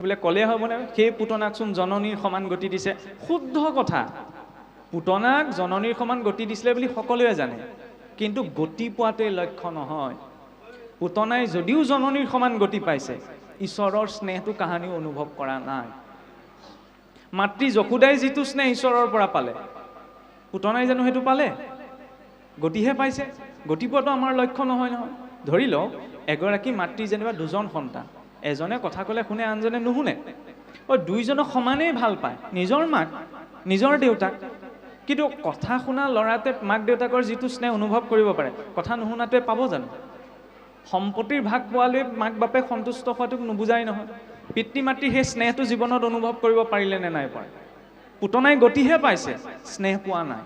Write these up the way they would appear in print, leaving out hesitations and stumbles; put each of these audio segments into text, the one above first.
বোলে ক'লে হ'বনে সেই পুতনাকচোন জননীৰ সমান গতি দিছে শুদ্ধ কথা পুতনাক জননীৰ সমান গতি দিছিলে বুলি সকলোৱে জানে কিন্তু গতি পোৱাতে লক্ষ্য নহয় পুতনাই যদিও জননীৰ সমান গতি পাইছে ঈশ্বৰৰ স্নেহটো কাহানিও অনুভৱ কৰা নাই মাতৃ যশোদাই যিটো স্নেহ ঈশ্বৰৰ পৰা পালে পুতনাই জানো হেতু পালে গতিহে পাইছে গতি পোৱাটো আমাৰ লক্ষ্য নহয় নহয় ধৰি লও এগৰাকী মাতৃ যেনিবা দুজন সন্তান এজনে কথা ক'লে শুনে আনজনে নুশুনে ও দুইজনক সমানেই ভাল পায় নিজৰ মাক নিজৰ দেউতাক কিন্তু কথা শুনা লৰাতে মাক দেউতাকৰ যিটো স্নেহ অনুভৱ কৰিব পাৰে কথা নুশুনাতে পাব জানো সম্পত্তিৰ ভাগ পোৱালৈ মাক বাপে সন্তুষ্ট হোৱাটোক নুবুজাই নহয় পিতৃ মাতৃ সেই স্নেহটো জীৱনত অনুভৱ কৰিব পাৰিলে নে নাই পাৰে পুতনাই গতিহে পাইছে স্নেহ পোৱা নাই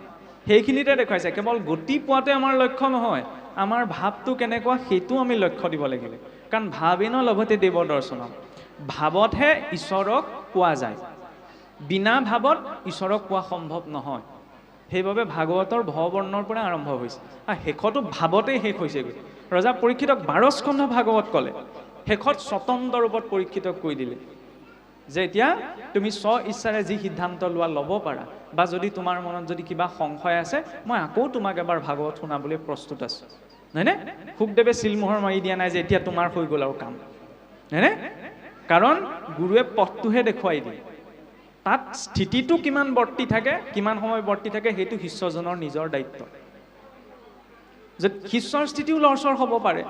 সেইখিনিতে দেখাইছে কেৱল গতি পোৱাতে আমাৰ লক্ষ্য নহয় আমাৰ ভাৱটো কেনেকুৱা সেইটো আমি লক্ষ্য দিব লাগিব কাৰণ ভাবেন লভতে দেৱ দৰ্শনম ভাৱতহে ঈশ্বৰক পোৱা যায় বিনা ভাৱত ঈশ্বৰক পোৱা সম্ভৱ নহয় সেইবাবে ভাগৱতৰ ভৱবৰ্ণৰ পৰা আৰম্ভ হৈছে আৰু শেষতো ভাৱতেই শেষ হৈছেগৈ ৰজা পৰীক্ষিতক 12 স্কন্ধ ভাগৱত ক'লে শেষত স্বতন্ত্ৰ ৰূপত পৰীক্ষিতক কৈ দিলে যে এতিয়া তুমি স্ব ইচ্ছাৰে যি সিদ্ধান্ত লোৱা ল'ব পাৰা বা যদি তোমাৰ মনত যদি কিবা সংশয় আছে মই আকৌ তোমাক এবাৰ ভাগৱত শুনাবলৈ প্ৰস্তুত আছো হয়নে শুকদেৱে চিলমোহৰ মাৰি দিয়া নাই যে এতিয়া তোমাৰ হৈ গ'ল আৰু কাম হয়নে কাৰণ গুৰুৱে পথটোহে দেখুৱাই দিয়ে তাত স্থিতিটো কিমান বৰ্তি থাকে কিমান সময় বৰ্তি থাকে সেইটো শিষ্যজনৰ নিজৰ দায়িত্ব যে শিষ্যৰ স্থিতিও লৰচৰ হ'ব পাৰে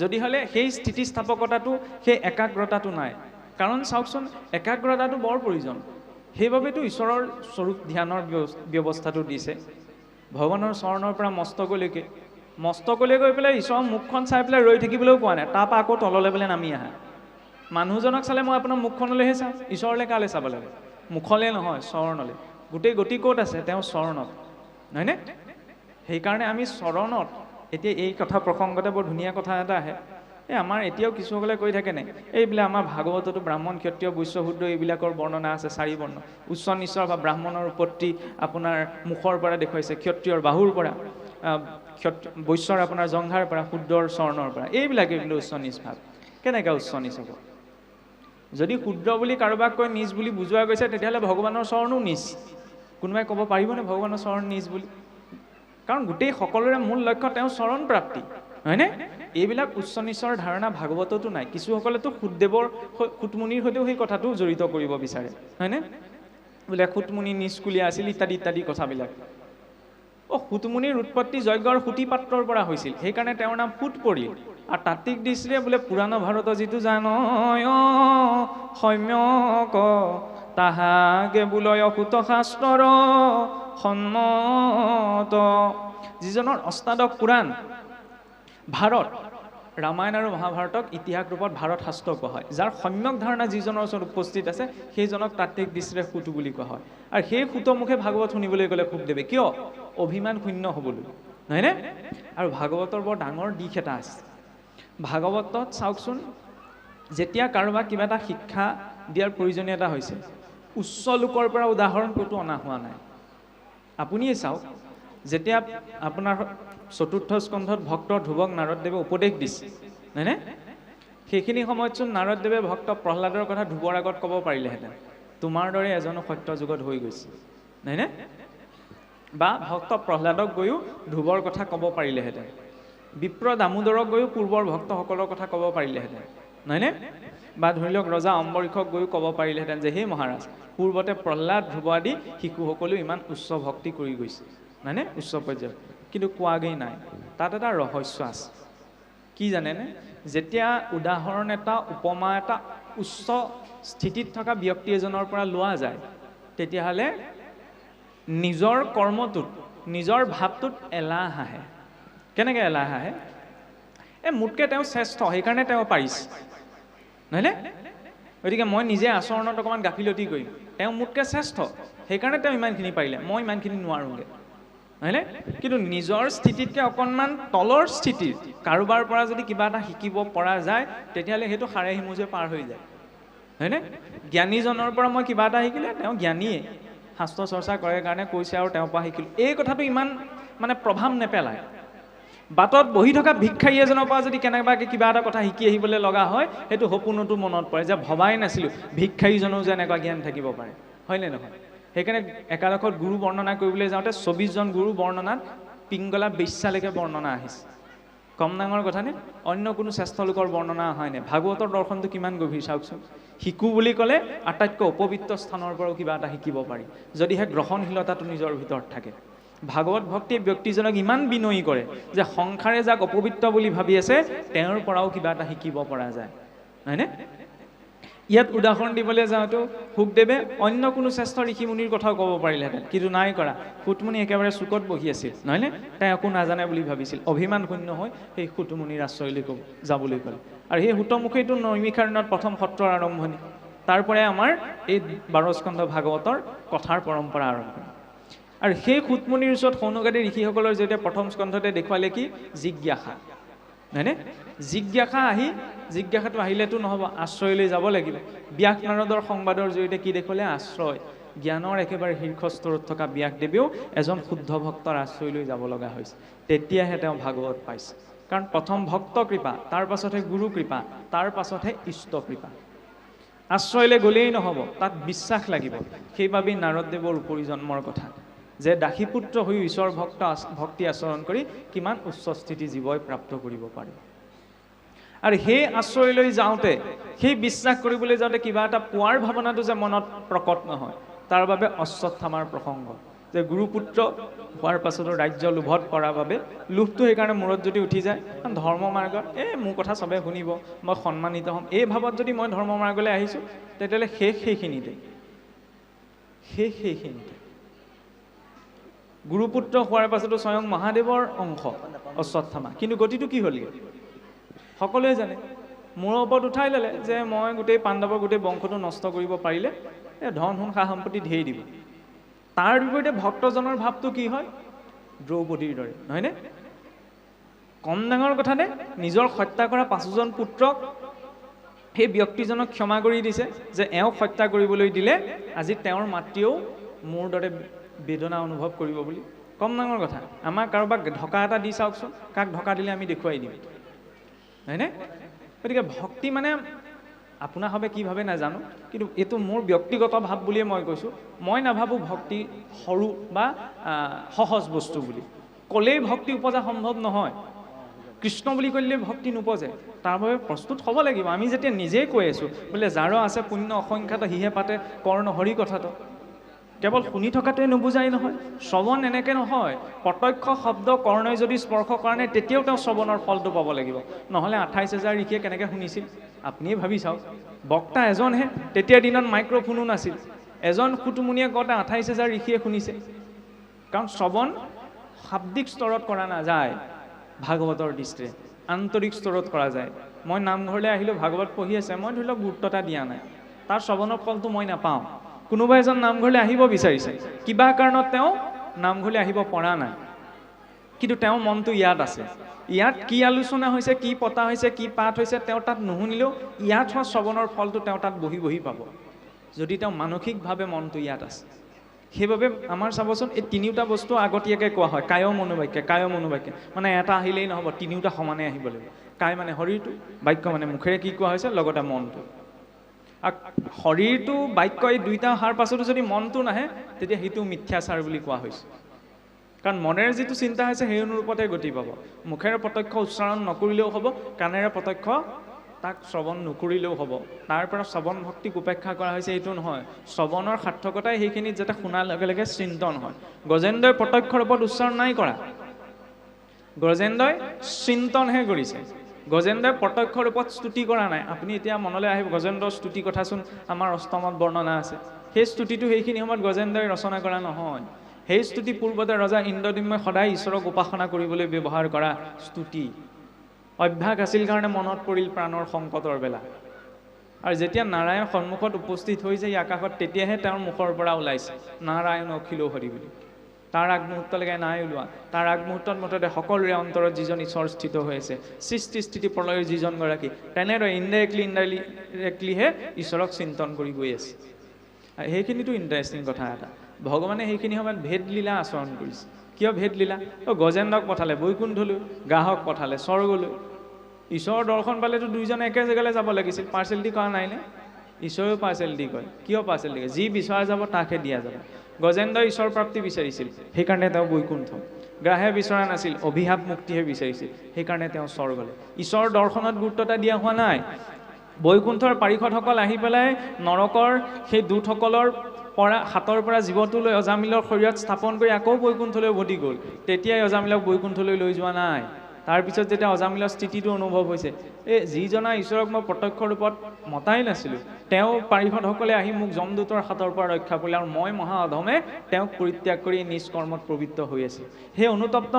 যদি হলে সেই স্থিতি স্থাপকতাটো সেই একাগ্ৰতাটো নাই কাৰণ চাওকচোন একাগ্ৰতাটো বৰ প্ৰয়োজন সেইবাবেতো ঈশ্বৰৰ স্বৰূপ ধ্যানৰ ব্যৱস্থাটো দিছে ভগৱানৰ চৰণৰ পৰা মস্তকলৈ গৈ পেলাই ঈশ্বৰৰ মুখখন চাই পেলাই ৰৈ থাকিবলৈও কোৱা নাই তাৰপৰা আকৌ তললৈ পেলাই নামি আহা মানুহজনক চালে মই আপোনাৰ মুখখনলৈহে চাওঁ ঈশ্বৰলৈ কালে চাব লাগে মুখলৈ নহয় চৰণলৈ গোটেই গতি ক'ত আছে তেওঁ চৰণত নহয়নে সেইকাৰণে আমি চৰণত এতিয়া এই কথা প্ৰসংগতে বৰ ধুনীয়া কথা এটা আহে এই আমাৰ এতিয়াও কিছুসকলে কৈ থাকে নাই এইবিলাক আমাৰ ভাগৱততো ব্ৰাহ্মণ ক্ষত্ৰিয় বৈশ্য শূদ্ৰ এইবিলাকৰ বৰ্ণনা আছে 4 বৰ্ণ উচ্চ নিচৰ বা ব্ৰাহ্মণৰ উৎপত্তি আপোনাৰ মুখৰ পৰা দেখুৱাইছে ক্ষত্ৰিয়ৰ বাহুৰ পৰা বৈশ্যৰ আপোনাৰ জংঘাৰ পৰা শূদ্ৰৰ চৰণৰ পৰা এইবিলাকে কিন্তু উচ্চ নিচ ভাৱ কেনেকৈ উচ্চ নিচ হ'ব যদি শূদ্ৰ বুলি কাৰোবাক কৈ নিজ বুলি বুজোৱা গৈছে তেতিয়াহ'লে ভগৱানৰ চৰণো নিচ কোনোবাই ক'ব পাৰিবনে ভগৱানৰ চৰণ নিচ বুলি কাৰণ গোটেই সকলোৰে মূল লক্ষ্য তেওঁ চৰণ প্ৰাপ্তি হয়নে এইবিলাক উচ্চ নিচৰ ধাৰণা ভাগৱততো নাই কিছুসকলেতো শুদ্ধদেৱৰ খুটমুনিৰ সৈতেও সেই কথাটো জড়িত কৰিব বিচাৰে হয়নে বোলে খুটমুনি নিষ্কুলীয়া আছিল ইত্যাদি ইত্যাদি কথাবিলাক খুটমুনিৰ উৎপত্তি যজ্ঞৰ সুতি পাত্ৰৰ পৰা হৈছিল সেইকাৰণে তেওঁৰ নাম ফুট পৰিল আৰু তাত্ত্বিক দৃষ্টিৰে বোলে পুৰাণ ভাৰত যিটো জানয় সম্যক তাহাকে বোলয় সুত শাস্ত্ৰৰ সন্মত যিজনৰ অষ্টাদশ পুৰাণ ভাৰত ৰামায়ণ আৰু মহাভাৰতক ইতিহাস ৰূপত ভাৰত শাস্ত্ৰ কোৱা হয় যাৰ সম্যক ধাৰণা যিজনৰ ওচৰত উপস্থিত আছে সেইজনক তাত্ত্বিক দৃষ্টিৰে সুত বুলি কোৱা হয় আৰু সেই সুতমুখে ভাগৱত শুনিবলৈ গ'লে শুকদেৱে কিয় অভিমান শূন্য হ'বলৈ নহয়নে আৰু ভাগৱতৰ বৰ ডাঙৰ দিশ এটা আছে ভাগৱতত চাওকচোন যেতিয়া কাৰোবাক কিবা এটা শিক্ষা দিয়াৰ প্ৰয়োজনীয়তা হৈছে উচ্চ লোকৰ পৰা উদাহৰণ ক'তো অনা হোৱা নাই আপুনিয়ে চাওক যেতিয়া আপোনাৰ 4ৰ্থ স্কন্ধত ভক্ত ধ্ৰুৱক নাৰদদেৱে উপদেশ দিছে নহয়নে সেইখিনি সময়তচোন নাৰদদেৱে ভক্ত প্ৰহ্লাদৰ কথা ধ্ৰুৱৰ আগত ক'ব পাৰিলেহেঁতেন তোমাৰ দৰে এজনো সত্য যুগত হৈ গৈছে নহয়নে বা ভক্ত প্ৰহ্লাদক গৈও ধ্ৰুৱৰ কথা ক'ব পাৰিলেহেঁতেন বিপ্ৰ দামোদৰক গৈও পূৰ্বৰ ভক্তসকলৰ কথা ক'ব পাৰিলেহেঁতেন নহয়নে বা ধৰি লওক ৰজা অম্বৰীষক গৈও ক'ব পাৰিলেহেঁতেন যে হে মহাৰাজ পূৰ্বতে প্ৰহ্লাদ ধ্ৰুৱ আদি শিশুসকলেও ইমান উচ্চ ভক্তি কৰি গৈছে নহয়নে উচ্চ পৰ্যায়ত কিন্তু কোৱাগৈ নাই তাত এটা ৰহস্য আছে কি জানেনে যেতিয়া উদাহৰণ এটা উপমা এটা উচ্চ স্থিতিত থকা ব্যক্তি এজনৰ পৰা লোৱা যায় তেতিয়াহ'লে নিজৰ কৰ্মটোত নিজৰ ভাৱটোত এলাহ আহে কেনেকৈ এলাহ আহে মোতকৈ তেওঁ শ্ৰেষ্ঠ সেইকাৰণে তেওঁ পাৰিছে নহয়নে গতিকে মই নিজে আচৰণত অকণমান গাফিলতি কৰিম তেওঁ মোতকৈ শ্ৰেষ্ঠ সেইকাৰণে তেওঁ ইমানখিনি পাৰিলে মই ইমানখিনি নোৱাৰোঁগৈ হয়নে কিন্তু নিজৰ স্থিতিতকৈ অকণমান তলৰ স্থিতিৰ কাৰোবাৰ পৰা যদি কিবা এটা শিকিব পৰা যায় তেতিয়াহ'লে সেইটো সাৰে সিমুজে পাৰ হৈ যায় হয়নে জ্ঞানীজনৰ পৰা মই কিবা এটা শিকিলে তেওঁ জ্ঞানীয়ে শাস্ত্ৰ চৰ্চা কৰে কাৰণে কৈছে আৰু তেওঁৰ পৰা শিকিলোঁ এই কথাটো ইমান মানে প্ৰভাৱ নেপেলায় বাটত বহি থকা ভিক্ষাৰী এজনৰ পৰা যদি কেনেবাকৈ কিবা এটা কথা শিকি আহিবলৈ লগা হয়, সেইটো সপোনতো মনত পৰে যে ভবাই নাছিলোঁ ভিক্ষাৰীজনেও যে এনেকুৱা জ্ঞান থাকিব পাৰে, হয়নে নহয়? সেইকাৰণে একাদশত গুৰু বৰ্ণনা কৰিবলৈ যাওঁতে 24জন গুৰু বৰ্ণনাত পিংগলা বেশ্যালৈকে বৰ্ণনা আহিছে। কম ডাঙৰ কথানে? অন্য কোনো শ্ৰেষ্ঠ লোকৰ বৰ্ণনা হয় নাই। ভাগৱতৰ দৰ্শনটো কিমান গভীৰ চাওকচোন। শিকো বুলি ক'লে আটাইতকৈ অপবিত্ৰ স্থানৰ পৰাও কিবা এটা শিকিব পাৰি, যদিহে গ্ৰহণশীলতাটো নিজৰ ভিতৰত থাকে। ভাগৱত ভক্তিয়ে ব্যক্তিজনক ইমান বিনয়ী কৰে যে সংসাৰে যাক অপবিত্ৰ বুলি ভাবি আছে তেওঁৰ পৰাও কিবা এটা শিকিব পৰা যায়, হয়নে? ইয়াত উদাহৰণ দিবলৈ যাওঁতেও শুকদেৱে অন্য কোনো শ্ৰেষ্ঠ ঋষিমুনিৰ কথাও ক'ব পাৰিলেহেঁতেন, কিন্তু নাই কৰা। সুতমুনি একেবাৰে চুকত বহি আছিল, নহয়নে? তাই একো নাজানে বুলি ভাবিছিল। অভিমান শূন্য হৈ সেই সুতমুনিৰ আশ্ৰয়লৈ যাবলৈ ক'লে। আৰু সেই সুতমুখীটো নৈমিষাৰণ্যত প্ৰথম সত্ৰৰ আৰম্ভণি। তাৰ পৰাই আমাৰ এই 12 স্কন্ধ ভাগৱতৰ কথাৰ পৰম্পৰা আৰম্ভণি। আৰু সেই সুতমুনিৰ ওচৰত সৌনকাদি ঋষিসকলৰ জৰিয়তে প্ৰথম স্কন্ধতে দেখুৱালে কি? জিজ্ঞাসা, হয়নে? জিজ্ঞাসাটো আহিলেতো নহ'ব, আশ্ৰয়লৈ যাব লাগিব। ব্যাস নাৰদৰ সংবাদৰ জৰিয়তে কি দেখুৱালে? আশ্ৰয়। জ্ঞানৰ একেবাৰে শীৰ্ষস্তৰত থকা ব্যাসদেৱেও এজন শুদ্ধ ভক্তৰ আশ্ৰয়লৈ যাব লগা হৈছে। তেতিয়াহে তেওঁ ভাগৱত পাইছে। কাৰণ প্ৰথম ভক্ত কৃপা, তাৰ পাছতহে গুৰু কৃপা, তাৰ পাছতহে ইষ্ট কৃপা। আশ্ৰয়লৈ গ'লেই নহ'ব, তাত বিশ্বাস লাগিব। সেইবাবেই নাৰদদেৱৰ উপৰি জন্মৰ কথা, যে দাসীপুত্ৰ হৈ ঈশ্বৰ ভক্তি আচৰণ কৰি কিমান উচ্চ স্থিতি জীৱই প্ৰাপ্ত কৰিব পাৰে। আৰু সেই আশ্ৰয়লৈ যাওঁতে, সেই বিশ্বাস কৰিবলৈ যাওঁতে কিবা এটা পোৱাৰ ভাৱনাটো যে মনত প্ৰকট নহয়, তাৰ বাবে অশ্বত্থামাৰ প্ৰসংগ, যে গুৰুপুত্ৰ হোৱাৰ পাছতো ৰাজ্য লোভত কৰাৰ বাবে, লোভটো সেইকাৰণে মূৰত যদি উঠি যায়, ধৰ্ম মাৰ্গত মোৰ কথা চবে শুনিব, মই সন্মানিত হ'ম, এই ভাৱত যদি মই ধৰ্ম মাৰ্গলৈ আহিছোঁ, তেতিয়াহ'লে সেইখিনিতে গুৰুপুত্ৰ হোৱাৰ পাছতো স্বয়ং মহাদেৱৰ অংশ অশ্বত্থামা, কিন্তু গতিটো কি হ'লগৈ সকলোৱে জানে। মূৰৰ ওপৰত উঠাই ল'লে যে মই গোটেই পাণ্ডৱৰ গোটেই বংশটো নষ্ট কৰিব পাৰিলে ধন সোণ সা সম্পত্তি ধেৰ দিব। তাৰ বিপৰীতে ভক্তজনৰ ভাৱটো কি হয়? দ্ৰৌপদীৰ দৰে, নহয়নে? কম ডাঙৰ কথানে? নিজৰ হত্যা কৰা 5জন পুত্ৰক সেই ব্যক্তিজনক ক্ষমা কৰি দিছে, যে এওঁক হত্যা কৰিবলৈ দিলে আজি তেওঁৰ মাতৃয়েও মোৰ দৰে বেদনা অনুভৱ কৰিব বুলি। কম ডাঙৰ কথা। আমাক কাৰোবাক ঢকা এটা দি চাওকচোন, কাক ঢকা দিলে আমি দেখুৱাই দিম, হয়নে? গতিকে ভক্তি মানে আপোনাৰ হবে কি ভাবে নাজানো, কিন্তু এইটো মোৰ ব্যক্তিগত ভাৱ বুলিয়ে মই কৈছোঁ। মই নাভাবোঁ ভক্তি সৰু বা সহজ বস্তু বুলি। ক'লেই ভক্তি উপজা সম্ভৱ নহয়। কৃষ্ণ বুলি ক'লে ভক্তি নোপজে, তাৰ বাবে প্ৰস্তুত হ'ব লাগিব। আমি যেতিয়া নিজেই কৈ আছোঁ বোলে যাৰ আছে পুণ্য অসংখ্যাত সিহে পাতে কৰ্ণ হৰি কথাটো, কেৱল শুনি থকাটোৱে নুবুজাই নহয়। শ্ৰৱণ এনেকৈ নহয়, প্ৰত্যক্ষ শব্দ কৰ্ণই যদি স্পৰ্শ কৰা নাই তেতিয়াও তেওঁ শ্ৰৱণৰ ফলটো পাব লাগিব। নহ'লে 28,000 ঋষিয়ে কেনেকৈ শুনিছিল আপুনিয়ে ভাবি চাওক। বক্তা এজনহে, তেতিয়াৰ দিনত মাইক্ৰফোনো নাছিল। এজন সুতমুনিয়ে কওঁতে 28,000 ঋষিয়ে শুনিছে। কাৰণ শ্ৰৱণ শাব্দিক স্তৰত কৰা নাযায়, ভাগৱতৰ দৃষ্টিৰে আন্তৰিক স্তৰত কৰা যায়। মই নামঘৰলৈ আহিলোঁ, ভাগৱত পঢ়ি আছে, মই ধৰি লওক গুৰুত্ব এটা দিয়া নাই, তাৰ শ্ৰৱণৰ ফলটো মই নাপাওঁ। কোনোবা এজন নামঘৰলৈ আহিব বিচাৰিছে, কিবা কাৰণত তেওঁ নামঘৰলৈ আহিব পৰা নাই, কিন্তু তেওঁৰ মনটো ইয়াত আছে। ইয়াত কি আলোচনা হৈছে, কি পতা হৈছে, কি পাঠ হৈছে, তেওঁ তাত নুশুনিলেও ইয়াত হোৱা শ্ৰৱণৰ ফলটো তেওঁ তাত বহি বহি পাব, যদি তেওঁ মানসিকভাৱে মনটো ইয়াত আছে। সেইবাবে আমাৰ চাবচোন এই তিনিওটা বস্তু আগতীয়াকৈ কোৱা হয়, কায় মনোবাক্যে। মানে এটা আহিলেই নহ'ব, তিনিওটা সমানে আহিব লাগিব। কায় মানে শৰীৰটো, বাক্য মানে মুখেৰে কি কোৱা হৈছে, লগতে মনটো। শৰীৰটো বাক্য এই দুইটা অহাৰ পাছতো যদি মনটো নাহে, তেতিয়া সেইটো মিথ্যাচাৰ বুলি কোৱা হৈছে। কাৰণ মনেৰে যিটো চিন্তা হৈছে সেই অনুৰূপতে গতি পাব। মুখেৰে প্ৰত্যক্ষ উচ্চাৰণ নকৰিলেও হ'ব, কাণেৰে প্ৰত্যক্ষ তাক শ্ৰৱণ নকৰিলেও হ'ব। তাৰ পৰা শ্ৰৱণ ভক্তিক উপেক্ষা কৰা হৈছে এইটো নহয়। শ্ৰৱণৰ সাৰ্থকতাই সেইখিনিত যাতে শুনাৰ লগে লগে চিন্তন হয়। গজেন্দ্ৰই প্ৰত্যক্ষ ৰূপত উচ্চাৰণ নাই কৰা, গজেন্দ্ৰই চিন্তনহে কৰিছে। গজেন্দ্ৰই প্ৰত্যক্ষ ৰূপত স্তুতি কৰা নাই। আপুনি এতিয়া মনলৈ আহিব, গজেন্দ্ৰৰ স্তুতি কথাচোন আমাৰ অষ্টমত বৰ্ণনা আছে। সেই স্তুতিটো সেইখিনি সময়ত গজেন্দ্ৰই ৰচনা কৰা নহয়। সেই স্তুতি পূৰ্বতে ৰজা ইন্দ্ৰদ্যুম্নই সদায় ঈশ্বৰক উপাসনা কৰিবলৈ ব্যৱহাৰ কৰা স্তুতি। অভ্যাস আছিল কাৰণে মনত পৰিল প্ৰাণৰ সংকটৰ বেলা। আৰু যেতিয়া নাৰায়ণ সন্মুখত উপস্থিত হৈ যায় আকাশত, তেতিয়াহে তেওঁৰ মুখৰ পৰা ওলাইছে নাৰায়ণ অখিল হৰি বুলি। তাৰ আগমুহূৰ্তলৈকে নাই ওলোৱা। তাৰ আগমুহূৰ্তত মুঠতে সকলোৰে অন্তৰত যিজন ঈশ্বৰ স্থিত হৈ আছে, সৃষ্টি স্থিতি প্ৰলয়ৰ যিজনগৰাকী, তেনেদৰে ইনডাইৰেক্টলিহে ঈশ্বৰক চিন্তন কৰি গৈ আছে। সেইখিনিতো ইণ্টাৰেষ্টিং কথা এটা। ভগৱানে সেইখিনি সময়ত ভেদ লীলা আচৰণ কৰিছে। কিয় ভেদ লীলা? গজেন্দ্ৰক পঠালে বৈকুণ্ঠলৈ, গাহক পঠালে স্বৰ্গলৈ। ঈশ্বৰৰ দৰ্শন পালেতো দুইজনে একে জেগালৈ যাব লাগিছিল, পাৰ্চেলিটি কৰা নাইনে? ঈশ্বৰেও পাৰ্চেলিটি কৰে। কিয় পাৰ্চেলিটি কৰে? যি বিচৰা যাব তাকহে দিয়া যাব। গজেন্দ্ৰই ঈশ্বৰ প্ৰাপ্তি বিচাৰিছিল, সেইকাৰণে তেওঁ বৈকুণ্ঠ। গ্ৰাহে বিচৰা নাছিল, অভিশাপ মুক্তিহে বিচাৰিছিল, সেইকাৰণে তেওঁ স্বৰ্গলৈ। ঈশ্বৰৰ দৰ্শনত গুৰুত্ব এটা দিয়া হোৱা নাই। বৈকুণ্ঠৰ পাৰিষদসকল আহি পেলাই নৰকৰ সেই দূতসকলৰ পৰা হাতৰ পৰা জীৱটো লৈ অজামিলৰ শৰীৰত স্থাপন কৰি আকৌ বৈকুণ্ঠলৈ উভতি গ'ল। তেতিয়াই অজামিলক বৈকুণ্ঠলৈ লৈ যোৱা নাই। তাৰপিছত যেতিয়া অজামিলৰ স্থিতিটো অনুভৱ হৈছে, যিজনা ঈশ্বৰক মই প্ৰত্যক্ষ ৰূপত মতাই নাছিলোঁ, তেওঁ পাৰিষদসকলে আহি মোক যমদূতৰ হাতৰ পৰা ৰক্ষা কৰিলে, আৰু মই মহা অধমে তেওঁক পৰিত্যাগ কৰি নিজ কৰ্মত প্ৰবৃত্ত হৈ আছিল। সেই অনুতপ্ত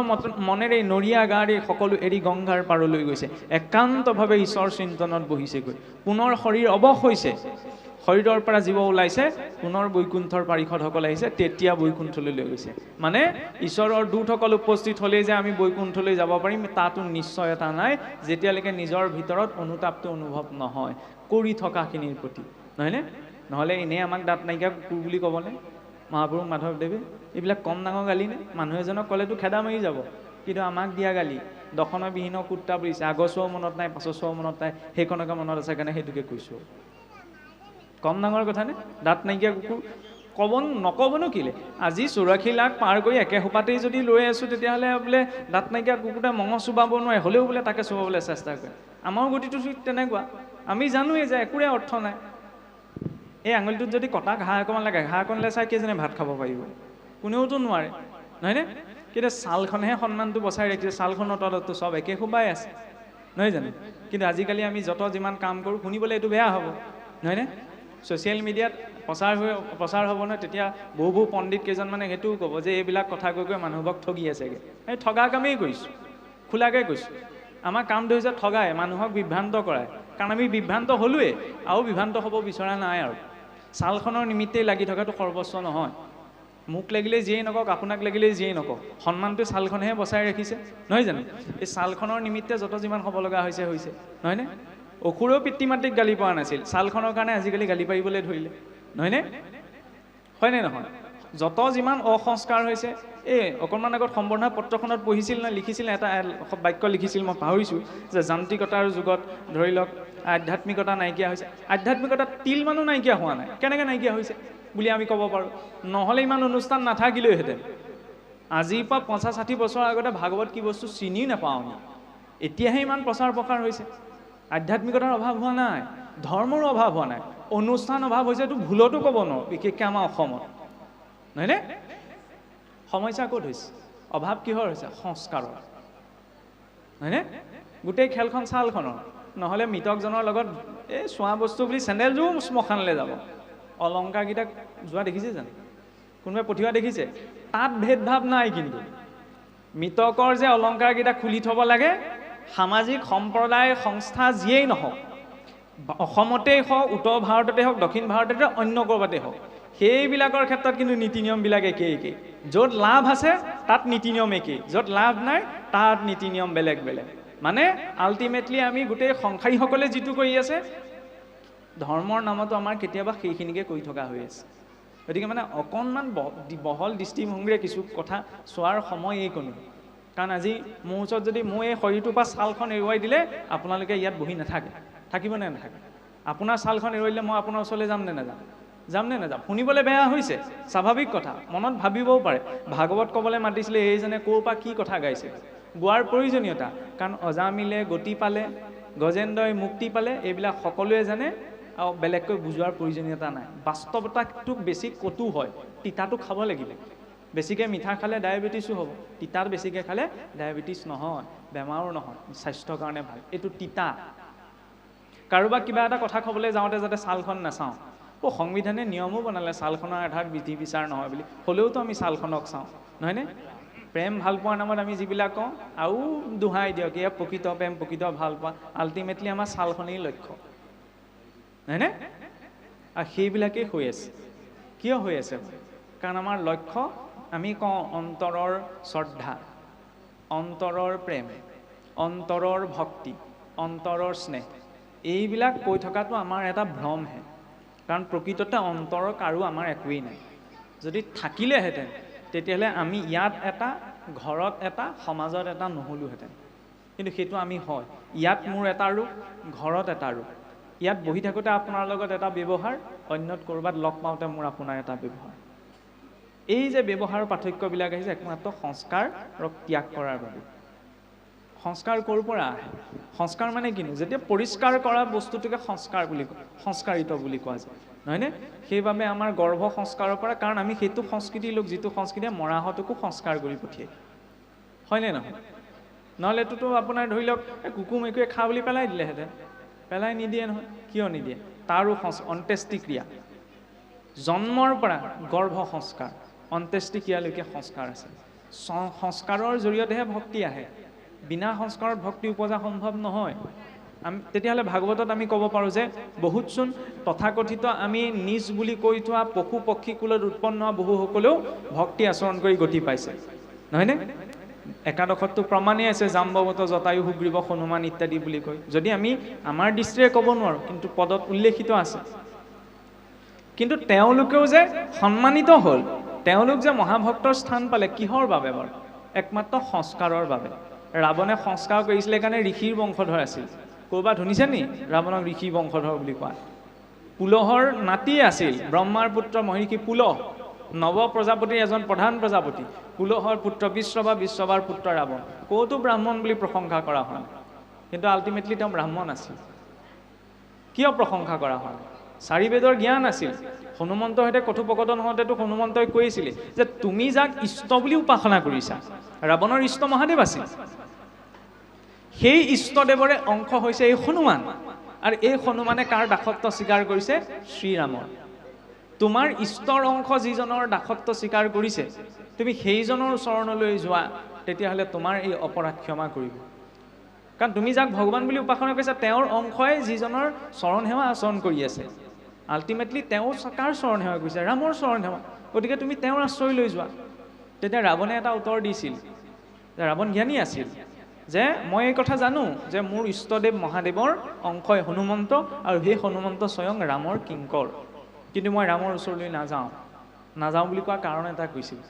মনেৰে নৰিয়া গাড়ী সকলো এৰি গংগাৰ পাৰলৈ গৈছে, একান্তভাৱে ঈশ্বৰ চিন্তনত বহিছেগৈ। পুনৰ শৰীৰ অৱশ হৈছে, শৰীৰৰ পৰা জীৱ ওলাইছে, পুনৰ বৈকুণ্ঠৰ পাৰিষদসকল আহিছে, তেতিয়া বৈকুণ্ঠলৈ লৈ গৈছে। মানে ঈশ্বৰৰ দূতসকল উপস্থিত হ'লেই যে আমি বৈকুণ্ঠলৈ যাব পাৰিম তাতো নিশ্চয়তা নাই, যেতিয়ালৈকে নিজৰ ভিতৰত অনুতাপটো অনুভৱ নহয় কৰি থকাখিনিৰ প্ৰতি, নহয়নে? নহ'লে এনেই আমাক দাঁত নাইকিয়া কুকুৰ বুলি ক'বনে মহাপুৰুষ মাধৱদেৱে? এইবিলাক কম ডাঙৰ গালিনে? মানুহ এজনক ক'লেতো খেদা মাৰি যাব, কিন্তু আমাক দিয়া গালি দশনবিহীন কুৰ্তা পৰিছে, আগৰ চোৱাও মনত নাই, পাছৰ চোৱাও মনত নাই, সেইখনকে মনত আছে কাৰণে সেইটোকে কৈছোঁ। কম ডাঙৰ কথা নে? দাঁত নাইকিয়া কুকুৰ নক'বনো কেলে? আজি 84 লাখ পাৰ কৰি একে সোপাতেই যদি লৈ আছোঁ, তেতিয়াহ'লে বোলে দাঁত নাইকিয়া কুকুৰটোৱে মঙহ চুবাব নোৱাৰে, হ'লেও বোলে তাকে চুবাবলৈ চেষ্টা কৰে। আমাৰ গতিটো তেনেকুৱা, আমি জানোৱেই যে একোৰে অৰ্থ নাই। এই আঙুলিটোত যদি কটা ঘাঁহ অকণমান লাগে, ঘাঁহ অকণলৈ চাই কেইজনে ভাত খাব পাৰিব? কোনেওতো নোৱাৰে, নহয়নে? কিন্তু ছালখনেহে সন্মানটো বচাই ৰাখিছে, ছালখনৰ তলততো চব একে সোবাই আছে, নহয় জানো? কিন্তু আজিকালি আমি যিমান কাম কৰোঁ, শুনিবলৈ এইটো বেয়া হ'ব, নহয়নে? ছ'চিয়েল মিডিয়াত প্ৰচাৰ হ'ব নহয়, তেতিয়া বহু পণ্ডিত কেইজনমানে সেইটোও ক'ব যে এইবিলাক কথা কৈ কৈ মানুহবোৰক ঠগি আছেগৈ। এই ঠগা কামেই কৰিছোঁ, খোলাকৈ কৈছোঁ। আমাৰ কাম ধৰিছে ঠগাই, মানুহক বিভ্ৰান্ত কৰাই, কাৰণ আমি বিভ্ৰান্ত হ'লোৱেই, আৰু বিভ্ৰান্ত হ'ব বিচৰা নাই। আৰু ছালখনৰ নিমিত্তেই লাগি থকাটো সৰ্বস্ব নহয়। মোক লাগিলে যিয়েই নকওক, আপোনাক লাগিলে যিয়েই নকওক, সন্মানটো ছালখনেহে বচাই ৰাখিছে, নহয় জানো? এই ছালখনৰ নিমিত্তে যিমান হ'ব লগা হৈছে, নহয়নে? অসুৰেও পিতৃ মাতৃক গালি পোৱা নাছিল, ছালখনৰ কাৰণে আজিকালি গালি পাৰিবলৈ ধৰিলে, নহয়নে? হয়নে নহয়? যিমান অসংস্কাৰ হৈছে, অকণমান আগত সম্বৰ্ধনা পত্ৰখনত পঢ়িছিল নে লিখিছিল, এটা বাক্য লিখিছিল, মই পাহৰিছোঁ, যে যান্ত্ৰিকতাৰ যুগত ধৰি লওক আধ্যাত্মিকতা নাইকিয়া হৈছে। আধ্যাত্মিকতা তিল মানুহ নাইকিয়া হোৱা নাই। কেনেকৈ নাইকিয়া হৈছে বুলি আমি ক'ব পাৰোঁ? নহ'লে ইমান অনুষ্ঠান নাথাকিলেহেঁতেন। আজিৰ পৰা 50-60 বছৰ আগতে ভাগৱত কি বস্তু চিনি নাপাওঁ আমি, এতিয়াহে ইমান প্ৰচাৰ প্ৰসাৰ হৈছে। আধ্যাত্মিকতাৰ অভাৱ হোৱা নাই, ধৰ্মৰো অভাৱ হোৱা নাই, অনুষ্ঠান অভাৱ হৈছে, এইটো ভুলতো ক'ব নোৱাৰোঁ, বিশেষকৈ আমাৰ অসমত, নহয়নে? সমস্যা ক'ত হৈছে? অভাৱ কিহৰ হৈছে? সংস্কাৰৰ, নহয়নে? গোটেই খেলখন ছালখনৰ, নহ'লে মৃতকজনৰ লগত চোৱা বস্তু বুলি চেণ্ডেলযোৰো শ্মশানলৈ যাব। অলংকাৰকেইটা যোৱা দেখিছে জানো? কোনোবাই পঠিওৱা দেখিছে? তাত ভেদভাৱ নাই, কিন্তু মৃতকৰ যে অলংকাৰকেইটা খুলি থ'ব লাগে, সামাজিক সম্প্ৰদায় সংস্থা যিয়েই নহওক, অসমতেই হওক, উত্তৰ ভাৰততে হওক, দক্ষিণ ভাৰততে অন্য ক'ৰবাতে হওক, সেইবিলাকৰ ক্ষেত্ৰত কিন্তু নীতি নিয়মবিলাক একেই। য'ত লাভ আছে তাত নীতি নিয়ম একেই, য'ত লাভ নাই তাত নীতি নিয়ম বেলেগ বেলেগ। মানে আল্টিমেটলি আমি গোটেই সংসাৰীসকলে যিটো কৰি আছে, ধৰ্মৰ নামতো আমাৰ কেতিয়াবা সেইখিনিকে কৰি থকা হৈ আছে। গতিকে মানে অকণমান বহল দৃষ্টিভংগীৰে কিছু কথা চোৱাৰ সময় এই কোনো। কাৰণ আজি মোৰ ওচৰত যদি মোৰ এই শৰীৰটোৰ পৰা ছালখন এৰুৱাই দিলে, আপোনালোকে ইয়াত বহি নাথাকে, থাকিব নে নাথাকে? আপোনাৰ ছালখন এৰুৱাই দিলে মই আপোনাৰ ওচৰলৈ যাম নে নাযাম? শুনিবলৈ বেয়া হৈছে, স্বাভাৱিক কথা, মনত ভাবিবও পাৰে। ভাগৱত ক'বলৈ মাতিছিলে, এইজনে ক'ৰ পৰা কি কথা গাইছে, গোৱাৰ প্ৰয়োজনীয়তা। কাৰণ অজামিলে গতি পালে, গজেন্দ্ৰই মুক্তি পালে, এইবিলাক সকলোৱে জানে, আৰু বেলেগকৈ বুজোৱাৰ প্ৰয়োজনীয়তা নাই। বাস্তৱতাটোক বেছি কটু হয়, তিতাটো খাব লাগিব। বেছিকৈ মিঠা খালে ডায়েবেটিছো হ'ব, তিতাত বেছিকৈ খালে ডায়েবেটিছ নহয়, বেমাৰো নহয়, স্বাস্থ্যৰ কাৰণে ভাল। এইটো তিতা। কাৰোবাক কিবা এটা কথা ক'বলৈ যাওঁতে যাতে ছালখন নাচাওঁ, সংবিধানে নিয়মো বনালে ছালখনৰ আধাৰত বিধি বিচাৰ নহয় বুলি, হ'লেওতো আমি ছালখনক চাওঁ, নহয়নে? প্ৰেম ভাল পোৱাৰ নামত আমি যিবিলাক কওঁ, আৰু দোহাই দিয়ক, এয়া প্ৰকৃত প্ৰেম, প্ৰকৃত ভাল পোৱা, আল্টিমেটলি আমাৰ ছালখনেই লক্ষ্য, নহয়নে? আৰু সেইবিলাকেই হৈ আছে। কিয় হৈ আছে? কাৰণ আমাৰ লক্ষ্য, আমি কওঁ অন্তৰৰ শ্ৰদ্ধা, অন্তৰৰ প্ৰেম, অন্তৰৰ ভক্তি, অন্তৰৰ স্নেহ, এইবিলাক কৈ থকাটো আমাৰ এটা ভ্ৰমহে। কাৰণ প্ৰকৃততে অন্তৰৰ কাৰো আমাৰ একোৱেই নাই। যদি থাকিলেহেঁতেন তেতিয়াহ'লে আমি ইয়াত এটা, ঘৰত এটা, সমাজত এটা নহ'লোহেঁতেন। কিন্তু সেইটো আমি হয়। ইয়াত মোৰ এটা ৰূপ, ঘৰত এটা ৰূপ। ইয়াত বহি থাকোঁতে আপোনাৰ লগত এটা ব্যৱহাৰ, অন্যত ক'ৰবাত লগ পাওঁতে মোৰ আপোনাৰ এটা ব্যৱহাৰ। এই যে ব্যৱহাৰৰ পাৰ্থক্যবিলাক আহিছে একমাত্ৰ সংস্কাৰক ত্যাগ কৰাৰ বাবে। সংস্কাৰ ক'ৰ পৰা আহে? সংস্কাৰ মানে কিনো? যেতিয়া পৰিষ্কাৰ কৰা বস্তুটোকে সংস্কাৰ বুলি কয়, সংস্কাৰিত বুলি কোৱা যায়, নহয়নে? সেইবাবে আমাৰ গৰ্ভ সংস্কাৰৰ পৰা, কাৰণ আমি সেইটো সংস্কৃতিৰ লোক যিটো সংস্কৃতিয়ে মৰাহঁতকো সংস্কাৰ কৰি পঠিয়াই, হয়নে নহয়? নহ'লেটোতো আপোনাৰ ধৰি লওক কুকুৰ মেকুৰীয়ে খা বুলি পেলাই দিলেহেঁতেন, পেলাই নিদিয়ে নহয়। কিয় নিদিয়ে? তাৰো অন্ত্যেষ্টিক্ৰিয়া, জন্মৰ পৰা গৰ্ভ সংস্কাৰ, অন্ত্যেষ্টিক্ৰিয়ালৈকে সংস্কাৰ আছে। সংস্কাৰৰ জৰিয়তেহে ভক্তি আহে। বিনা সংস্কাৰত ভক্তি উপজা সম্ভৱ নহয়। তেতিয়াহ'লে ভাগৱতত আমি ক'ব পাৰোঁ যে বহুতচোন তথাকথিত আমি নিজ বুলি কৈ থোৱা পশু পক্ষী কুলত উৎপন্ন হোৱা বহুসকলেও ভক্তি আচৰণ কৰি গতি পাইছে, নহয়নে? একাদশতটো প্ৰমাণেই আছে, জাম্বৱত জটায়ু সুগ্ৰীৱ হনুমান ইত্যাদি বুলি কয়। যদি আমি আমাৰ দৃষ্টিৰে ক'ব নোৱাৰোঁ, কিন্তু পদত উল্লেখিত আছে। কিন্তু তেওঁলোকেও যে সন্মানিত হ'ল, তেওঁলোক যে মহাভক্তৰ স্থান পালে, কিহৰ বাবে বাৰু? একমাত্ৰ সংস্কাৰৰ বাবে। ৰাৱণে সংস্কাৰ কৰিছিলে কাৰণে ঋষিৰ বংশধৰ আছিল। ক'ৰবাত শুনিছে নি ৰাৱণক ঋষি বংশধৰ বুলি কোৱা? পুলহৰ নাতি আছিল, ব্ৰহ্মাৰ পুত্ৰ মহিষী পুলহ, নৱ প্ৰজাপতিৰ এজন প্ৰধান প্ৰজাপতি। পুলহৰ পুত্ৰ বিশ্ববা, বিশ্ববাৰ পুত্ৰ ৰাৱণ। ক'তো ব্ৰাহ্মণ বুলি প্ৰশংসা কৰা হয়, কিন্তু আল্টিমেটলি তেওঁ ব্ৰাহ্মণ আছিল। কিয় প্ৰশংসা কৰা হয়? 4 বেদৰ জ্ঞান আছিল। হনুমন্তৰ সৈতে কথোপকথন হওঁতেতো হনুমন্তই কৈছিলে যে তুমি যাক ইষ্ট বুলি উপাসনা কৰিছা, ৰাৱণৰ ইষ্ট মহাদেৱ আছিল। সেই ইষ্টদেৱৰে অংশ হৈছে এই হনুমান, আৰু এই হনুমানে কাৰ দাসত্ব স্বীকাৰ কৰিছে? শ্ৰীৰামৰ। তোমাৰ ইষ্টৰ অংশ যিজনৰ দাসত্ব স্বীকাৰ কৰিছে, তুমি সেইজনৰ চৰণলৈ যোৱা, তেতিয়াহ'লে তোমাৰ এই অপৰাধ ক্ষমা কৰিব। কাৰণ তুমি যাক ভগৱান বুলি উপাসনা কৰিছা, তেওঁৰ অংশই যিজনৰ চৰণ সেৱা আচৰণ কৰি আছে। আল্টিমেটলি তেওঁ কাৰ চৰণ সেৱা কৰিছে? ৰামৰ চৰণ সেৱা। গতিকে তুমি তেওঁৰ আশ্ৰয় লৈ যোৱা। তেতিয়া ৰাৱণে এটা উত্তৰ দিছিল, ৰাৱণ জ্ঞানী আছিল, যে মই এই কথা জানো যে মোৰ ইষ্টদেৱ মহাদেৱৰ অংশই হনুমন্ত, আৰু সেই হনুমন্ত স্বয়ং ৰামৰ কিংকৰ, কিন্তু মই ৰামৰ ওচৰলৈ নাযাওঁ বুলি কোৱা কাৰণ এটা কৈছিল।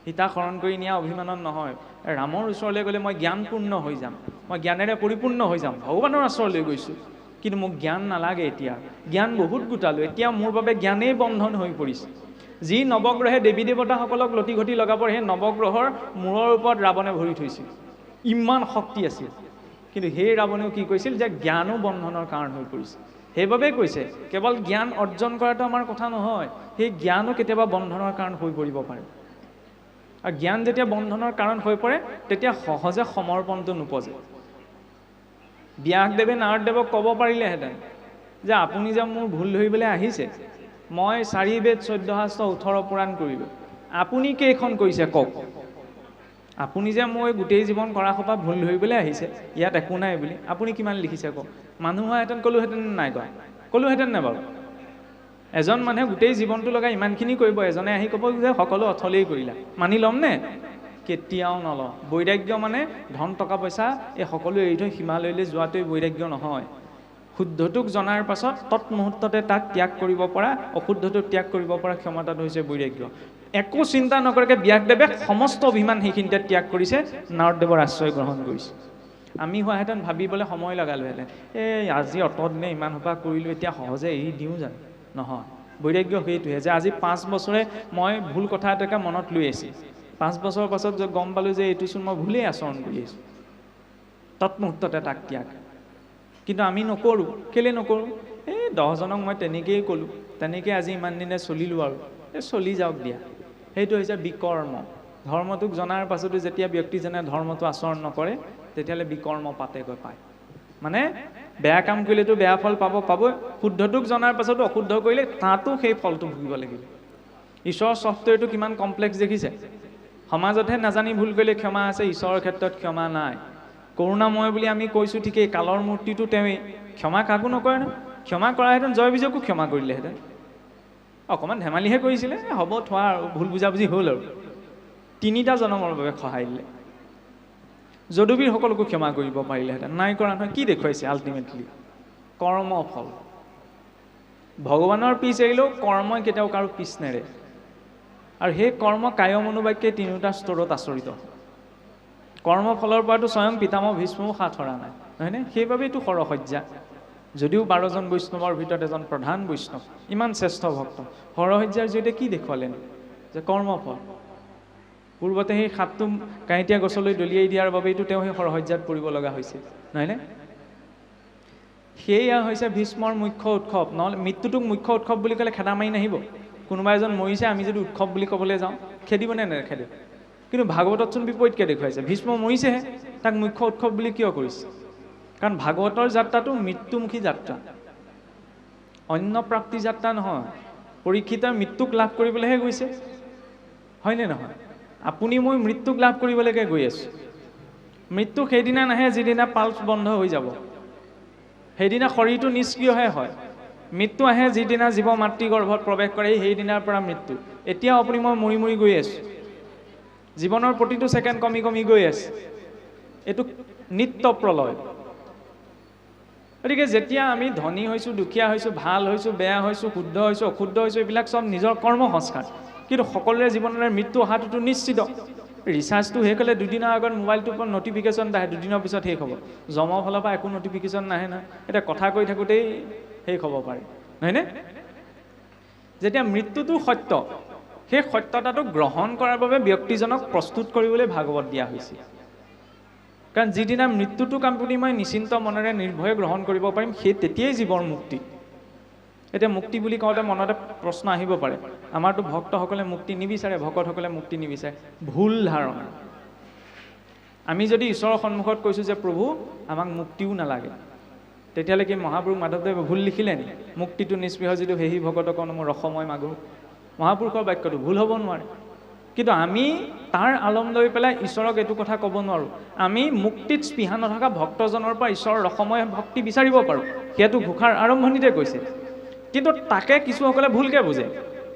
সীতা শৰণ কৰি নিয়া অভিমানত নহয়, ৰামৰ ওচৰলৈ গ'লে মই জ্ঞানপূৰ্ণ হৈ যাম, মই জ্ঞানেৰে পৰিপূৰ্ণ হৈ যাম। ভগৱানৰ ওচৰলৈ গৈছোঁ, কিন্তু মোক জ্ঞান নালাগে। এতিয়া জ্ঞান বহুত গোটালোঁ, এতিয়া মোৰ বাবে জ্ঞানেই বন্ধন হৈ পৰিছে। যি নৱগ্ৰহে দেৱী দেৱতাসকলক লটি ঘটি লগাব, সেই নৱগ্ৰহৰ মূৰৰ ওপৰত ৰাৱণে ভৰি থৈছিল, ইমান শক্তি আছিল। কিন্তু সেই ৰাৱণেও কি কৈছিল? যে জ্ঞানো বন্ধনৰ কাৰণ হৈ পৰিছে। সেইবাবে কৈছে কেৱল জ্ঞান অৰ্জন কৰাটো আমাৰ কথা নহয়, সেই জ্ঞানো কেতিয়াবা বন্ধনৰ কাৰণ হৈ পৰিব পাৰে। আৰু জ্ঞান যেতিয়া বন্ধনৰ কাৰণ হৈ পৰে, তেতিয়া সহজে সমৰ্পণটো নোপজে। ব্যাসদেৱে নাৰদদেৱক ক'ব পাৰিলেহেঁতেন যে আপুনি যে মোৰ ভুল ধৰিবলৈ আহিছে, মই 4 বেদ 14 শাস্ত্ৰ 18 পুৰাণ কৰিলোঁ, আপুনি কেইখন কৰিছে কওক? আপুনি যে মই গোটেই জীৱন কৰা সোপা ভুল ধৰিবলৈ আহিছে, ইয়াত একো নাই বুলি আপুনি কিমান লিখিছে কওক? মানুহ হোৱাহেঁতেন ক'লোহেঁতেন নাই কোৱা? ক'লোহেঁতেন নে বাৰু? এজন মানুহে গোটেই জীৱনটো লগাই ইমানখিনি কৰিব, এজনে আহি ক'ব যে সকলো অথলেই কৰিলা, মানি ল'ম নে? কেতিয়াও নলওঁ। বৈৰাগ্য মানে ধন টকা পইচা এই সকলো এৰি থৈ হিমালয়লৈ যোৱাটোৱেই বৈৰাগ্য নহয়। শুদ্ধটোক জনাৰ পাছত তৎমুহূৰ্ততে তাক ত্যাগ কৰিব পৰা, অশুদ্ধটোক ত্যাগ কৰিব পৰা ক্ষমতাটো হৈছে বৈৰাগ্য। একো চিন্তা নকৰাকৈ ব্যাসদেৱে সমস্ত অভিমান সেইখিনিতে ত্যাগ কৰিছে, নাৰদদেৱৰ আশ্ৰয় গ্ৰহণ কৰিছে। আমি হোৱাহেঁতেন ভাবিবলৈ সময় লগালোহেঁতেন, এই আজি অতদিনে ইমান সোপা কৰিলোঁ, এতিয়া সহজে এৰি দিওঁ জানো? নহয়। বৈৰাগ্য সেইটোহে যে আজি 5 বছৰে মই ভুল কথা এটাকে মনত লৈ আছোঁ, 5 বছৰৰ পাছত গম পালোঁ যে এইটোচোন মই ভুলেই আচৰণ কৰি আছোঁ, তৎমুহূৰ্ততে তাক ত্যাগ। কিন্তু আমি নকৰোঁ। কেলৈ নকৰোঁ? এই 10জনক মই তেনেকেই ক'লোঁ, তেনেকৈ আজি ইমান দিনে চলিলোঁ, আৰু এই চলি যাওক দিয়া। সেইটো হৈছে বিকৰ্ম। ধৰ্মটোক জনাৰ পাছতো যেতিয়া ব্যক্তিজনে ধৰ্মটো আচৰণ নকৰে, তেতিয়াহ'লে বিকৰ্ম পাতেগৈ পায়। মানে বেয়া কাম কৰিলেতো বেয়া ফল পাবই, শুদ্ধটোক জনাৰ পাছতো অশুদ্ধ কৰিলে তাতো সেই ফলটো ভুগিব লাগিব। ঈশ্বৰৰ ছফ্টৱেৰটো কিমান কমপ্লেক্স দেখিছে? সমাজতহে নাজানি ভুল কৰিলে ক্ষমা আছে, ঈশ্বৰৰ ক্ষেত্ৰত ক্ষমা নাই। কৰুণাময় বুলি আমি কৈছোঁ ঠিকেই, কালৰ মূৰ্তিটো তেওঁৱেই, ক্ষমা কাকো নকৰে ন। ক্ষমা কৰাহেঁতেন জয় বিজয়কো ক্ষমা কৰিলেহেঁতেন। অকণমান ধেমালিহে কৰিছিলে, হ'ব থোৱা আৰু, ভুল বুজাবুজি হ'ল আৰু, 3টা জনমৰ বাবে সহায় দিলে। যদুবীৰ সকলোকো ক্ষমা কৰিব পাৰিলেহেঁতেন, নাই কৰা নহয়। কি দেখুৱাইছে? আল্টিমেটলি কৰ্মফল। ভগৱানৰ পিছ এৰিলেও কৰ্মই কেতিয়াও কাৰো পিছ নেৰে। আৰু সেই কৰ্ম কায় মনোবাক্যে তিনিওটা স্তৰত আচৰিত। কৰ্মফলৰ পৰাতো স্বয়ং পিতামহ ভীষ্মও হাত সৰা নাই, নহয়নে? সেইবাবেইতো সৰহসজ্জা। যদিও 12জন বৈষ্ণৱৰ ভিতৰত এজন প্ৰধান বৈষ্ণৱ, ইমান শ্ৰেষ্ঠ ভক্ত, সৰহসজ্জাৰ জৰিয়তে কি দেখুৱালেন? যে কৰ্মফল। পূৰ্বতে সেই সাপটো কাঁইটীয়া গছলৈ দলিয়াই দিয়াৰ বাবেইতো তেওঁ সেই সৰহসজ্জাত পৰিব লগা হৈছিল, নহয়নে? সেয়া হৈছে ভীষ্মৰ মুখ্য উৎসৱ। নহ'লে মৃত্যুটোক মুখ্য উৎসৱ বুলি ক'লে খেদা মাৰি নাহিব। কোনোবা এজন মৰিছে, আমি যদি উৎসৱ বুলি ক'বলৈ যাওঁ, খেদিবনে নেখেদে? কিন্তু ভাগৱততচোন বিপৰীতকৈ দেখুৱাইছে। ভীষ্ম মৰিছেহে, তাক মুখ্য উৎসৱ বুলি কিয় কৰিছে? কাৰণ ভাগৱতৰ যাত্ৰাটো মৃত্যুমুখী যাত্ৰা, অন্য প্ৰাপ্তি যাত্ৰা নহয়। পৰীক্ষিতৰ মৃত্যুক লাভ কৰিবলৈহে গৈছে, হয়নে নহয়? আপুনি মই মৃত্যুক লাভ কৰিবলৈকে গৈ আছোঁ। মৃত্যু সেইদিনা নাহে যিদিনা পাল্চ বন্ধ হৈ যাব, সেইদিনা শৰীৰটো নিষ্ক্ৰিয়হে হয়। মৃত্যু আহে যিদিনা জীৱ মাতৃগৰ্ভত প্ৰৱেশ কৰে, সেইদিনাৰ পৰা মৃত্যু। এতিয়াও আপুনি মই মৰি মৰি গৈ আছোঁ, জীৱনৰ প্ৰতিটো ছেকেণ্ড কমি কমি গৈ আছে। এইটো নিত্য প্ৰলয়। গতিকে যেতিয়া আমি ধনী হৈছোঁ, দুখীয়া হৈছোঁ, ভাল হৈছোঁ, বেয়া হৈছোঁ, শুদ্ধ হৈছোঁ, অশুদ্ধ হৈছোঁ, এইবিলাক চব নিজৰ কৰ্ম সংস্কাৰ। কিন্তু সকলোৰে জীৱনলৈ মৃত্যু অহাটোতো নিশ্চিত। ৰিচাৰ্জটো শেষ হ'লে দুদিনৰ আগত মোবাইলটোৰ পৰা নটিফিকেশ্যন আহে, দুদিনৰ পিছত শেষ হ'ব। জমৰ ফালৰ পৰা একো নটিফিকেশ্যন নাহে নহয়। এতিয়া কথা কৈ থাকোঁতেই শেষ হ'ব পাৰে, নহয়নে? যেতিয়া মৃত্যুটো সত্য, সেই সত্যতাটো গ্ৰহণ কৰাৰ বাবে ব্যক্তিজনক প্ৰস্তুত কৰিবলৈ ভাগৱত দিয়া হৈছিল। কাৰণ যিদিনা মৃত্যুটোক আপুনি মই নিশ্চিন্ত মনেৰে নিৰ্ভয়ে গ্ৰহণ কৰিব পাৰিম, সেই তেতিয়াই জীৱৰ মুক্তি। এতিয়া মুক্তি বুলি কওঁতে মনতে প্ৰশ্ন আহিব পাৰে, আমাৰতো ভক্তসকলে মুক্তি নিবিচাৰে, ভকতসকলে মুক্তি নিবিচাৰে। ভুল ধাৰণা। আমি যদি ঈশ্বৰৰ সন্মুখত কৈছোঁ যে প্ৰভু আমাক মুক্তিও নালাগে, তেতিয়াহ'লে কি মহাপুৰুষ মাধৱদেৱে ভুল লিখিলে নি? মুক্তিটো নিস্পৃহ যদিও সেহি ভকতকনো মোৰ ৰসময় মাগো। মহাপুৰুষৰ বাক্যটো ভুল হ'ব নোৱাৰে। কিন্তু আমি তাৰ আলম লৈ পেলাই ঈশ্বৰক এইটো কথা ক'ব নোৱাৰোঁ। আমি মুক্তিত স্পৃহা নথকা ভক্তজনৰ পৰা ঈশ্বৰৰ ৰসময় ভক্তি বিচাৰিব পাৰোঁ, সেইটো ঘোষাৰ আৰম্ভণিতে কৈছে। কিন্তু তাকে কিছুসকলে ভুলকৈ বুজে।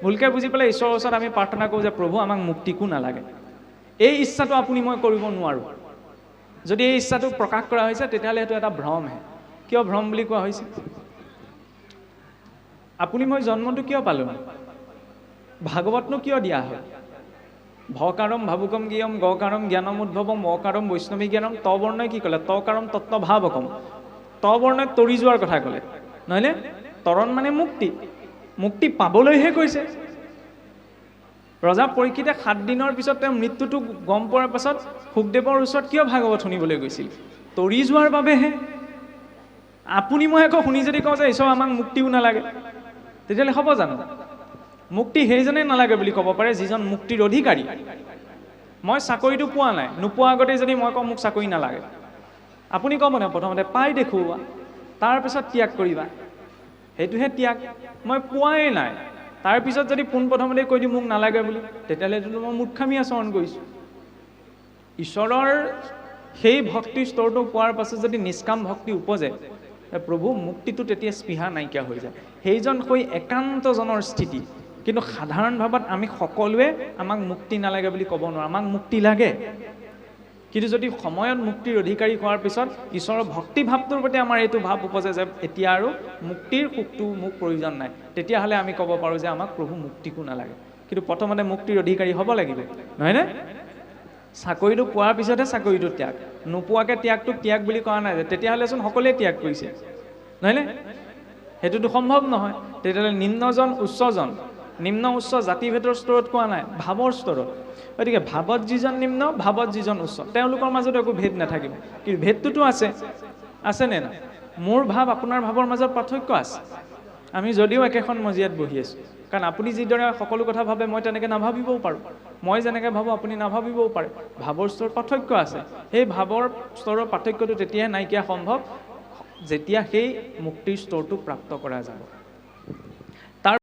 ভুলকৈ বুজি পেলাই ঈশ্বৰৰ ওচৰত আমি প্ৰাৰ্থনা কৰোঁ যে প্ৰভু আমাক মুক্তিকো নালাগে। এই ইচ্ছাটো আপুনি মই কৰিব নোৱাৰোঁ। যদি এই ইচ্ছাটো প্ৰকাশ কৰা হৈছে, তেতিয়াহ'লে সেইটো এটা ভ্ৰমহে। কিয় ভ্ৰম বুলি কোৱা হৈছে? আপুনি মই জন্মটো কিয় পালোঁ? ভাগৱতনো কিয় দিয়া হয়? ভকাৰম ভাবুকম জ্ঞেয়ম গকাৰম জ্ঞানম উদ্ভৱম অকাৰম বৈষ্ণৱী জ্ঞানম। ত বৰ্ণই কি ক'লে? তকাৰম তত্ত্বভাৱকম। ত বৰ্ণই তৰি যোৱাৰ কথা ক'লে, নহয়নে? তৰণ মানে মুক্তি। মুক্তি পাবলৈহে কৈছে। ৰজা পৰীক্ষিতে 7 দিনৰ পিছত তেওঁ মৃত্যুটো গম পোৱাৰ পাছত শুকদেৱৰ ওচৰত কিয় ভাগৱত শুনিবলৈ গৈছিল? তৰি যোৱাৰ বাবেহে। আপুনি মই আকৌ শুনি যদি কওঁ যে ঈশ্বৰ আমাক মুক্তিও নালাগে, তেতিয়াহ'লে হ'ব জানো? মুক্তি সেইজনে নালাগে বুলি ক'ব পাৰে যিজন মুক্তিৰ অধিকাৰী। মই চাকৰিটো পোৱা নাই, নোপোৱা আগতেই যদি মই কওঁ মোক চাকৰি নালাগে, আপুনি ক'বনে প্ৰথমতে পাই দেখুওৱা, তাৰপিছত ত্যাগ কৰিবা? সেইটোহে ত্যাগ। মই পোৱাই নাই, তাৰপিছত যদি পোনপ্ৰথমতে কৈ দিওঁ মোক নালাগে বুলি, তেতিয়াহ'লেতো মই মূৰ্খামি আচৰণ কৰিছোঁ। ঈশ্বৰৰ সেই ভক্তিৰ স্তৰটো পোৱাৰ পাছত যদি নিষ্কাম ভক্তি উপজে, প্ৰভু মুক্তিটো তেতিয়া স্পৃহা নাইকিয়া হৈ যায়। সেইজন হৈ একান্তজনৰ স্থিতি। কিন্তু সাধাৰণ ভাৱত আমি সকলোৱে আমাক মুক্তি নালাগে বুলি ক'ব নোৱাৰোঁ, আমাক মুক্তি লাগে। কিন্তু যদি সময়ত মুক্তিৰ অধিকাৰী হোৱাৰ পিছত ঈশ্বৰৰ ভক্তি ভাৱটোৰ প্ৰতি আমাৰ এইটো ভাৱ উপজে যে এতিয়া আৰু মুক্তিৰ সুখটো মোক প্ৰয়োজন নাই, তেতিয়াহ'লে আমি ক'ব পাৰোঁ যে আমাক প্ৰভু মুক্তিকো নালাগে। কিন্তু প্ৰথমতে মুক্তিৰ অধিকাৰী হ'ব লাগিব, নহয়নে? চাকৰিটো পোৱাৰ পিছতহে চাকৰিটো ত্যাগ, নোপোৱাকৈ ত্যাগটোক ত্যাগ বুলি কোৱা নাই যে, তেতিয়াহ'লেচোন সকলোৱে ত্যাগ কৰিছে, নহয়নে? সেইটোতো সম্ভৱ নহয়। তেতিয়াহ'লে নিম্নজন উচ্চজন, নিম্ন উচ্চ জাতিভেদৰ স্তৰত কোৱা নাই, ভাৱৰ স্তৰত। গতিকে ভাৱত যিজন নিম্ন, ভাৱত যিজন উচ্চ, তেওঁলোকৰ মাজত একো ভেদ নাথাকিব। কিন্তু ভেদটোতো আছেনে নাই? মোৰ ভাৱ আপোনাৰ ভাৱৰ মাজত পাৰ্থক্য আছে। আমি যদিও একেখন মজিয়াত বহি আছোঁ, কাৰণ আপুনি যিদৰে সকলো কথা ভাবে মই তেনেকৈ নাভাবিবও পাৰোঁ, মই যেনেকৈ ভাবোঁ আপুনি নাভাবিবও পাৰে। ভাৱৰ স্তৰত পাৰ্থক্য আছে। সেই ভাৱৰ স্তৰৰ পাৰ্থক্যটো তেতিয়াহে নাইকিয়া সম্ভৱ যেতিয়া সেই মুক্তিৰ স্তৰটো প্ৰাপ্ত কৰা যাব।